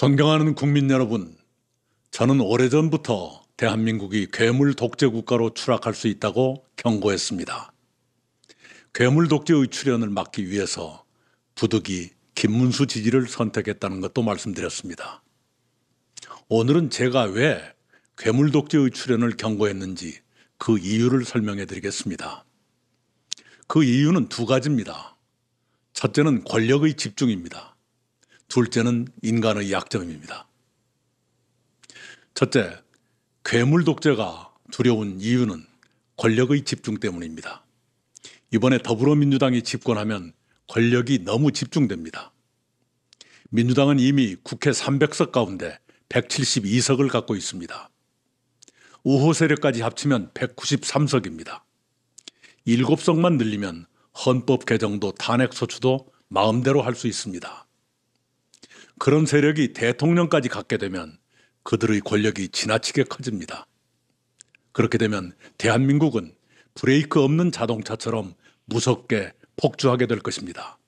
존경하는 국민 여러분, 저는 오래전부터 대한민국이 괴물 독재 국가로 추락할 수 있다고 경고했습니다. 괴물 독재의 출현을 막기 위해서 부득이 김문수 지지를 선택했다는 것도 말씀드렸습니다. 오늘은 제가 왜 괴물 독재의 출현을 경고했는지 그 이유를 설명해 드리겠습니다. 그 이유는 두 가지입니다. 첫째는 권력의 집중입니다. 둘째는 인간의 약점입니다. 첫째, 괴물 독재가 두려운 이유는 권력의 집중 때문입니다. 이번에 더불어민주당이 집권하면 권력이 너무 집중됩니다. 민주당은 이미 국회 300석 가운데 172석을 갖고 있습니다. 우호 세력까지 합치면 193석입니다. 7석만 늘리면 헌법 개정도 탄핵 소추도 마음대로 할 수 있습니다. 그런 세력이 대통령까지 갖게 되면 그들의 권력이 지나치게 커집니다. 그렇게 되면 대한민국은 브레이크 없는 자동차처럼 무섭게 폭주하게 될 것입니다.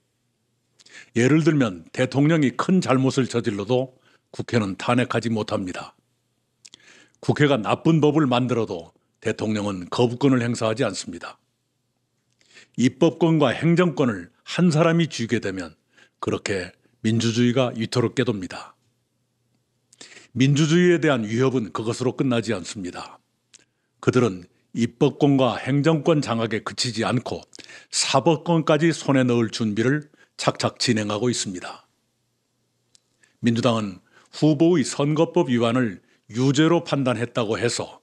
예를 들면 대통령이 큰 잘못을 저질러도 국회는 탄핵하지 못합니다. 국회가 나쁜 법을 만들어도 대통령은 거부권을 행사하지 않습니다. 입법권과 행정권을 한 사람이 쥐게 되면 그렇게 민주주의가 위태롭게 돕니다. 민주주의에 대한 위협은 그것으로 끝나지 않습니다. 그들은 입법권과 행정권 장악에 그치지 않고 사법권까지 손에 넣을 준비를 착착 진행하고 있습니다. 민주당은 후보의 선거법 위반을 유죄로 판단했다고 해서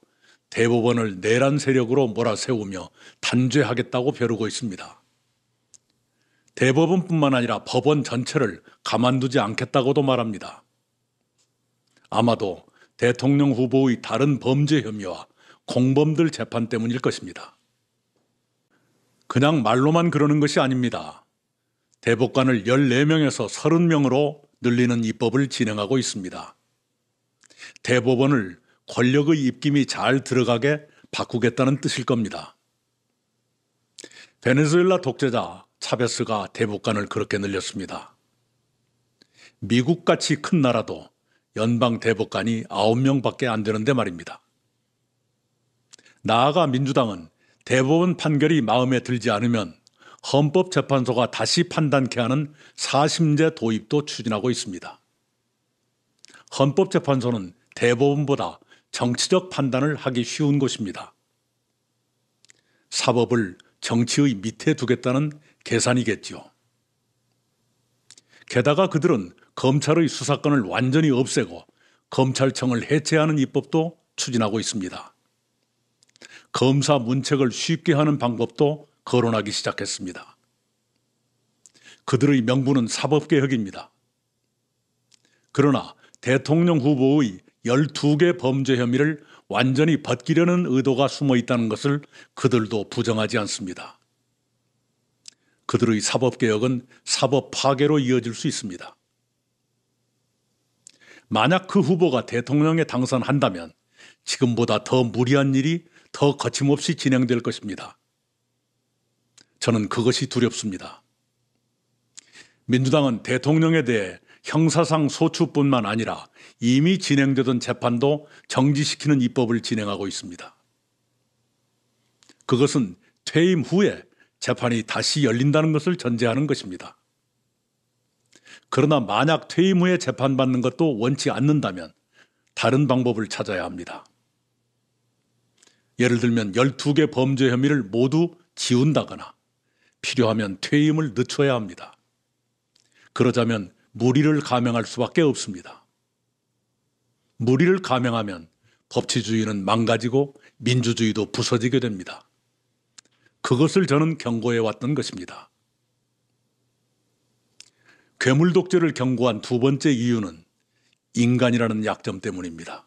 대법원을 내란 세력으로 몰아세우며 단죄하겠다고 벼르고 있습니다. 대법원뿐만 아니라 법원 전체를 가만두지 않겠다고도 말합니다. 아마도 대통령 후보의 다른 범죄 혐의와 공범들 재판 때문일 것입니다. 그냥 말로만 그러는 것이 아닙니다. 대법관을 14명에서 30명으로 늘리는 입법을 진행하고 있습니다. 대법원을 권력의 입김이 잘 들어가게 바꾸겠다는 뜻일 겁니다. 베네수엘라 독재자 차베스가 대법관을 그렇게 늘렸습니다. 미국같이 큰 나라도 연방 대법관이 9명밖에 안 되는데 말입니다. 나아가 민주당은 대법원 판결이 마음에 들지 않으면 헌법재판소가 다시 판단케 하는 사심제 도입도 추진하고 있습니다. 헌법재판소는 대법원보다 정치적 판단을 하기 쉬운 곳입니다. 사법을 정치의 밑에 두겠다는 계산이겠지요. 게다가 그들은 검찰의 수사권을 완전히 없애고 검찰청을 해체하는 입법도 추진하고 있습니다. 검사 문책을 쉽게 하는 방법도 거론하기 시작했습니다. 그들의 명분은 사법개혁입니다. 그러나 대통령 후보의 12개 범죄 혐의를 완전히 벗기려는 의도가 숨어 있다는 것을 그들도 부정하지 않습니다. 그들의 사법개혁은 사법 파괴로 이어질 수 있습니다. 만약 그 후보가 대통령에 당선한다면 지금보다 더 무리한 일이 더 거침없이 진행될 것입니다. 저는 그것이 두렵습니다. 민주당은 대통령에 대해 형사상 소추뿐만 아니라 이미 진행되던 재판도 정지시키는 입법을 진행하고 있습니다. 그것은 퇴임 후에 재판이 다시 열린다는 것을 전제하는 것입니다. 그러나 만약 퇴임 후에 재판받는 것도 원치 않는다면 다른 방법을 찾아야 합니다. 예를 들면 12개 범죄 혐의를 모두 지운다거나 필요하면 퇴임을 늦춰야 합니다. 그러자면 무리를 감행할 수밖에 없습니다. 무리를 감행하면 법치주의는 망가지고 민주주의도 부서지게 됩니다. 그것을 저는 경고해 왔던 것입니다. 괴물 독재를 경고한 두 번째 이유는 인간이라는 약점 때문입니다.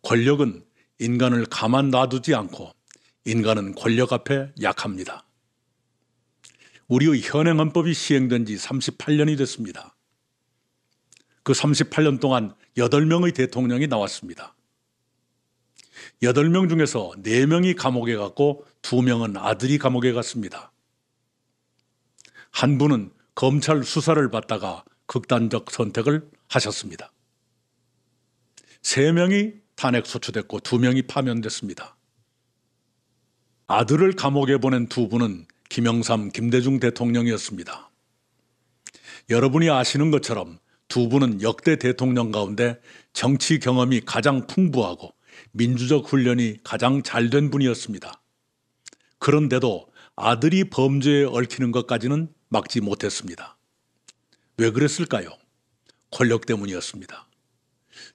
권력은 인간을 가만 놔두지 않고 인간은 권력 앞에 약합니다. 우리의 현행 헌법이 시행된 지 38년이 됐습니다. 그 38년 동안 8명의 대통령이 나왔습니다. 8명 중에서 4명이 감옥에 갔고 2명은 아들이 감옥에 갔습니다. 한 분은 검찰 수사를 받다가 극단적 선택을 하셨습니다. 3명이 탄핵 소추됐고 2명이 파면됐습니다. 아들을 감옥에 보낸 2분은 김영삼, 김대중 대통령이었습니다. 여러분이 아시는 것처럼 2분은 역대 대통령 가운데 정치 경험이 가장 풍부하고 민주적 훈련이 가장 잘된 분이었습니다. 그런데도 아들이 범죄에 얽히는 것까지는 막지 못했습니다. 왜 그랬을까요? 권력 때문이었습니다.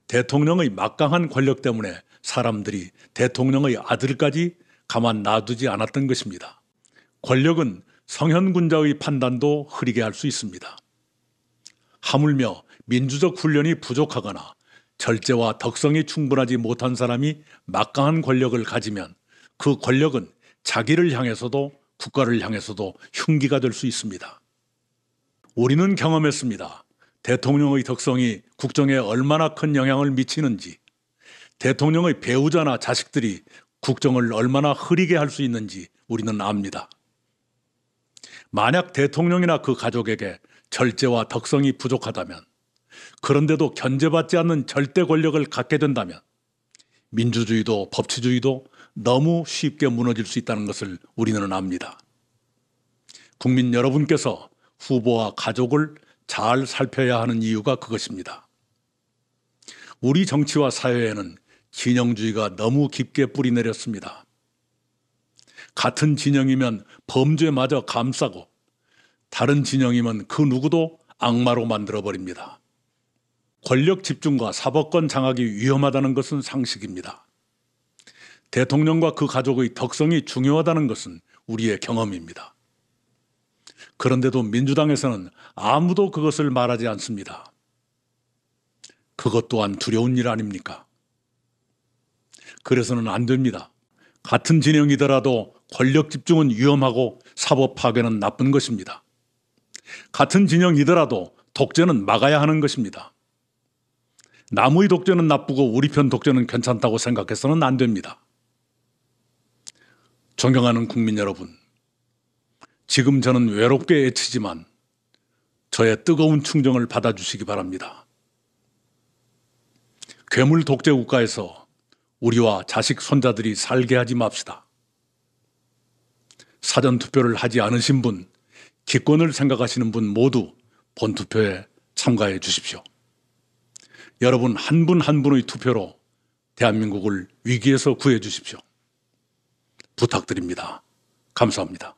대통령의 막강한 권력 때문에 사람들이 대통령의 아들까지 가만 놔두지 않았던 것입니다. 권력은 성현군자의 판단도 흐리게 할 수 있습니다. 하물며 민주적 훈련이 부족하거나 절제와 덕성이 충분하지 못한 사람이 막강한 권력을 가지면 그 권력은 자기를 향해서도 국가를 향해서도 흉기가 될 수 있습니다. 우리는 경험했습니다. 대통령의 덕성이 국정에 얼마나 큰 영향을 미치는지, 대통령의 배우자나 자식들이 국정을 얼마나 흐리게 할 수 있는지 우리는 압니다. 만약 대통령이나 그 가족에게 절제와 덕성이 부족하다면, 그런데도 견제받지 않는 절대 권력을 갖게 된다면 민주주의도 법치주의도 너무 쉽게 무너질 수 있다는 것을 우리는 압니다. 국민 여러분께서 후보와 가족을 잘 살펴야 하는 이유가 그것입니다. 우리 정치와 사회에는 진영주의가 너무 깊게 뿌리내렸습니다. 같은 진영이면 범죄마저 감싸고 다른 진영이면 그 누구도 악마로 만들어버립니다. 권력 집중과 사법권 장악이 위험하다는 것은 상식입니다. 대통령과 그 가족의 덕성이 중요하다는 것은 우리의 경험입니다. 그런데도 민주당에서는 아무도 그것을 말하지 않습니다. 그것 또한 두려운 일 아닙니까? 그래서는 안 됩니다. 같은 진영이더라도 권력 집중은 위험하고 사법 파괴는 나쁜 것입니다. 같은 진영이더라도 독재는 막아야 하는 것입니다. 남의 독재는 나쁘고 우리 편 독재는 괜찮다고 생각해서는 안 됩니다. 존경하는 국민 여러분, 지금 저는 외롭게 애치지만 저의 뜨거운 충정을 받아주시기 바랍니다. 괴물 독재 국가에서 우리와 자식 손자들이 살게 하지 맙시다. 사전투표를 하지 않으신 분, 기권을 생각하시는 분 모두 본투표에 참가해 주십시오. 여러분 한 분 한 분의 투표로 대한민국을 위기에서 구해 주십시오. 부탁드립니다. 감사합니다.